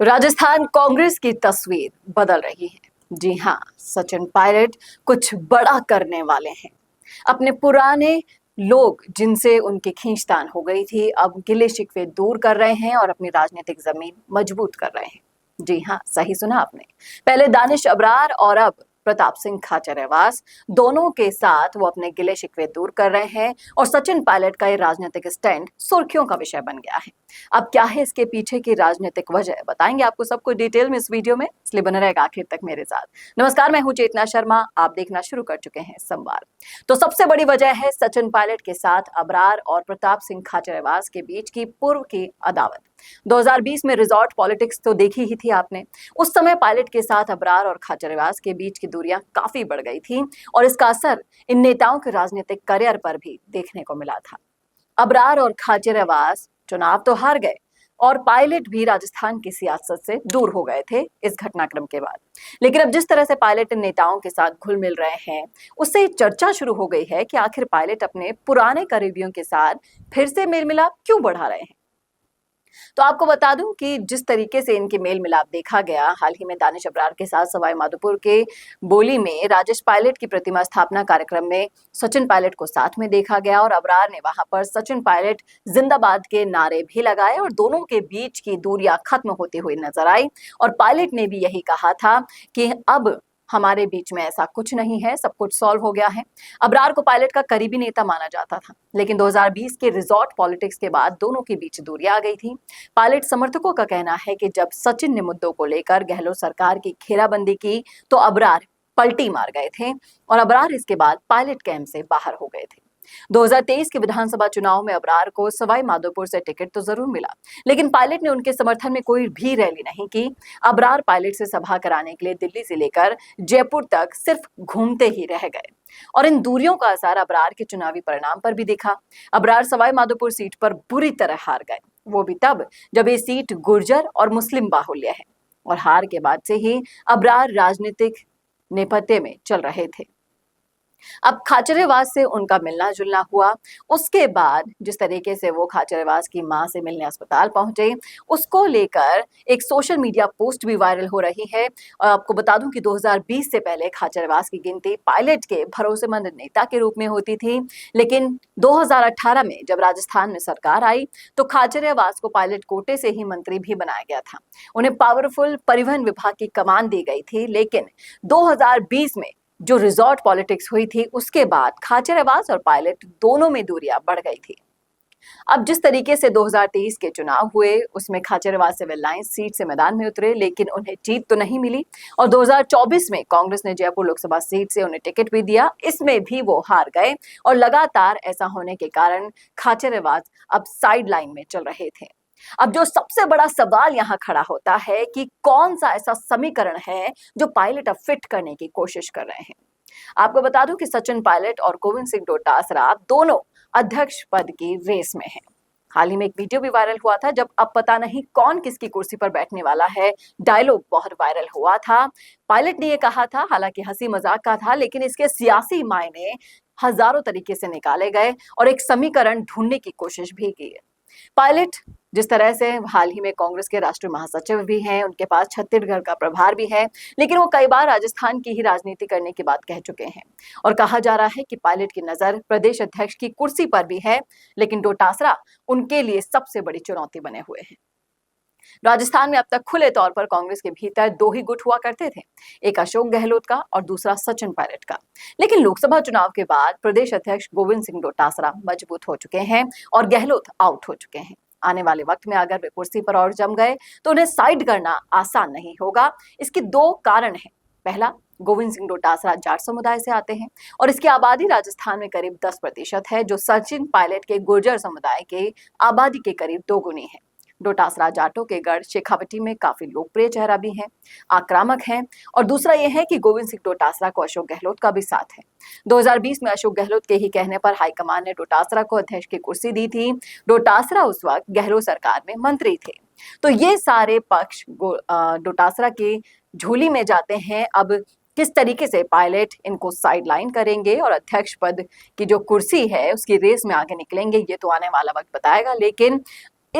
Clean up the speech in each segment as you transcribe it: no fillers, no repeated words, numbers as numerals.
राजस्थान कांग्रेस की तस्वीर बदल रही है। जी हाँ, सचिन पायलट कुछ बड़ा करने वाले हैं। अपने पुराने लोग जिनसे उनकी खींचतान हो गई थी, अब गिले शिकवे दूर कर रहे हैं और अपनी राजनीतिक जमीन मजबूत कर रहे हैं। जी हाँ, सही सुना आपने। पहले दानिश अबरार और अब प्रताप सिंह खाचरियावास, दोनों के साथ वो अपने गिले शिकवे दूर कर रहे हैं और सचिन पायलट का ये राजनीतिक स्टैंड सुर्खियों का विषय बन गया है। अब क्या है इसके पीछे की राजनीतिक वजह, बताएंगे आपको सब कुछ डिटेल में इस वीडियो में, इसलिए बने रहेगा आखिर तक मेरे साथ। नमस्कार, मैं हूं चेतना शर्मा, आप देखना शुरू कर चुके हैं संवाद। तो सबसे बड़ी वजह है सचिन पायलट के साथ अबरार और प्रताप सिंह खाचरियावास के बीच की पूर्व की अदावत। 2020 में रिजॉर्ट पॉलिटिक्स तो देखी ही थी आपने। उस समय पायलट के साथ अबरार और खाचरियावास के बीच की दूरियां काफी बढ़ गई थी और इसका असर इन नेताओं के राजनीतिक करियर पर भी देखने को मिला था। अबरार और खाचरियावास चुनाव तो हार गए और पायलट भी राजस्थान की सियासत से दूर हो गए थे इस घटनाक्रम के बाद। लेकिन अब जिस तरह से पायलट इन नेताओं के साथ घुल मिल रहे हैं, उससे चर्चा शुरू हो गई है कि आखिर पायलट अपने पुराने करीबियों के साथ फिर से मेल मिलाप क्यों बढ़ा रहे हैं। तो आपको बता दूं कि जिस तरीके से इनके मेल मिलाप देखा गया हाल ही में दानिश अबरार के साथ सवाई माधोपुर के बोली में राजेश पायलट की प्रतिमा स्थापना कार्यक्रम में सचिन पायलट को साथ में देखा गया और अबरार ने वहां पर सचिन पायलट जिंदाबाद के नारे भी लगाए और दोनों के बीच की दूरियां खत्म होती हुई नजर आई। और पायलट ने भी यही कहा था कि अब हमारे बीच में ऐसा कुछ नहीं है, सब कुछ सॉल्व हो गया है। अबरार को पायलट का करीबी नेता माना जाता था, लेकिन 2020 के रिजॉर्ट पॉलिटिक्स के बाद दोनों के बीच दूरियां आ गई थी। पायलट समर्थकों का कहना है कि जब सचिन ने मुद्दों को लेकर गहलोत सरकार की घेराबंदी की तो अबरार पलटी मार गए थे और अबरार इसके बाद पायलट कैंप से बाहर हो गए थे। 2023 के विधानसभा चुनाव में अबरार को सवाई माधोपुर से टिकट तो जरूर मिला, लेकिन पायलट ने उनके समर्थन में कोई भी रैली नहीं की। अबरार पायलट से सभा कराने के लिए दिल्ली से लेकर जयपुर तक सिर्फ घूमते ही रह गए और इन दूरियों का असर अबरार के चुनावी परिणाम पर भी दिखा। अबरार सवाई माधोपुर सीट पर बुरी तरह हार गए, वो भी तब जब ये सीट गुर्जर और मुस्लिम बाहुल्य है और हार के बाद से ही अबरार राजनीतिक नेपथ्य में चल रहे थे। अब खाचरियावास से उनका मिलना जुलना हुआ, उसके बाद जिस तरीके से वो खाचरियावास की मां से मिलने अस्पताल पहुंचे, उसको लेकर एक सोशल मीडिया पोस्ट भी वायरल हो रही है। और आपको बता दूं कि 2020 से पहले खाचरियावास की गिनती पायलट के भरोसेमंद नेता के रूप में होती थी, लेकिन 2018 में जब राजस्थान में सरकार आई तो खाचरियावास को पायलट कोटे से ही मंत्री भी बनाया गया था। उन्हें पावरफुल परिवहन विभाग की कमान दी गई थी, लेकिन 2020 में जो रिजॉर्ट पॉलिटिक्स हुई थी उसके बाद खाचरियावास और पायलट दोनों में दूरियां बढ़ गई थी। अब जिस तरीके से 2023 के चुनाव हुए उसमें खाचरियावास सिविल लाइंस सीट से मैदान में उतरे, लेकिन उन्हें जीत तो नहीं मिली और 2024 में कांग्रेस ने जयपुर लोकसभा सीट से उन्हें टिकट भी दिया, इसमें भी वो हार गए और लगातार ऐसा होने के कारण खाचरियावास अब साइड लाइन में चल रहे थे। अब जो सबसे बड़ा सवाल यहाँ खड़ा होता है कि कौन सा ऐसा समीकरण है जो पायलट अब फिट करने की कोशिश कर रहे हैं। आपको बता दूं कि सचिन पायलट और गोविंद सिंह डोटासरा दोनों अध्यक्ष पद की रेस में हैं। हाल ही में एक वीडियो भी वायरल हुआ था जब अब पता नहीं कौन किसकी कुर्सी पर बैठने वाला है डायलॉग बहुत वायरल हुआ था। पायलट ने यह कहा था, हालांकि हंसी मजाक का था, लेकिन इसके सियासी मायने हजारों तरीके से निकाले गए और एक समीकरण ढूंढने की कोशिश भी की है। पायलट जिस तरह से हाल ही में कांग्रेस के राष्ट्रीय महासचिव भी हैं, उनके पास छत्तीसगढ़ का प्रभार भी है, लेकिन वो कई बार राजस्थान की ही राजनीति करने की बात कह चुके हैं और कहा जा रहा है कि पायलट की नजर प्रदेश अध्यक्ष की कुर्सी पर भी है, लेकिन डोटासरा उनके लिए सबसे बड़ी चुनौती बने हुए हैं। राजस्थान में अब तक खुले तौर पर कांग्रेस के भीतर दो ही गुट हुआ करते थे, एक अशोक गहलोत का और दूसरा सचिन पायलट का। लेकिन लोकसभा चुनाव के बाद प्रदेश अध्यक्ष गोविंद सिंह डोटासरा मजबूत हो चुके हैं और गहलोत आउट हो चुके हैं। आने वाले वक्त में अगर वे कुर्सी पर और जम गए तो उन्हें साइड करना आसान नहीं होगा। इसके दो कारण हैं। पहला, गोविंद सिंह डोटासरा जाट समुदाय से आते हैं और इसकी आबादी राजस्थान में करीब 10% है, जो सचिन पायलट के गुर्जर समुदाय के आबादी के करीब दोगुनी है। डोटासरा जाटों के गढ़ शेखावटी में काफी लोकप्रिय चेहरा भी हैं, आक्रामक हैं और दूसरा यह है कि गोविंद सिंह डोटासरा को अशोक गहलोत का भी साथ है। 2020 में अशोक गहलोत के ही कहने पर हाईकमान ने डोटासरा को अध्यक्ष की कुर्सी दी थी। डोटासरा उस वक्त गहलोत सरकार में मंत्री थे। तो ये सारे पक्ष डोटासरा की झोली में जाते हैं। अब किस तरीके से पायलट इनको साइडलाइन करेंगे और अध्यक्ष पद की जो कुर्सी है उसकी रेस में आगे निकलेंगे, ये तो आने वाला वक्त बताएगा। लेकिन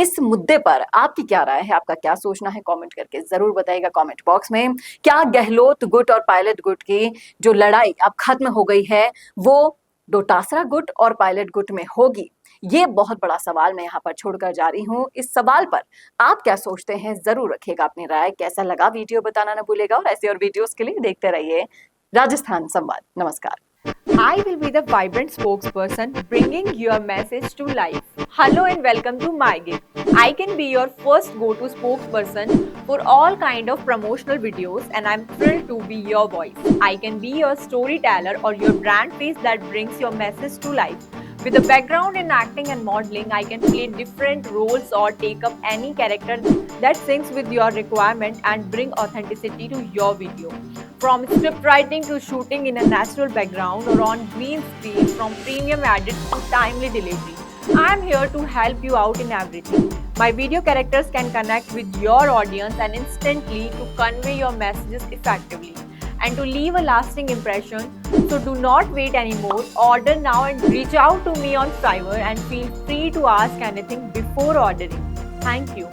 इस मुद्दे पर आपकी क्या राय है, आपका क्या सोचना है, कमेंट करके जरूर बताइएगा कमेंट बॉक्स में। क्या गहलोत गुट और पायलट गुट की जो लड़ाई अब खत्म हो गई है वो डोटासरा गुट और पायलट गुट में होगी? ये बहुत बड़ा सवाल मैं यहाँ पर छोड़कर जा रही हूँ। इस सवाल पर आप क्या सोचते हैं, जरूर रखिएगा अपनी राय। कैसा लगा वीडियो बताना ना भूलिएगा, और ऐसे और वीडियोस के लिए देखते रहिए राजस्थान संवाद। नमस्कार। I will be the vibrant spokesperson bringing your message to life. Hello and welcome to my gig. I can be your first go-to spokesperson for all kind of promotional videos and I'm thrilled to be your voice. I can be your storyteller or your brand face that brings your message to life. With a background in acting and modeling, I can play different roles or take up any character that syncs with your requirement and bring authenticity to your video. From script writing to shooting in a natural background or on green screen, from premium edits to timely delivery, I am here to help you out in everything. My video characters can connect with your audience and instantly to convey your messages effectively and to leave a lasting impression. So do not wait anymore. Order now and reach out to me on Fiverr and feel free to ask anything before ordering. Thank you.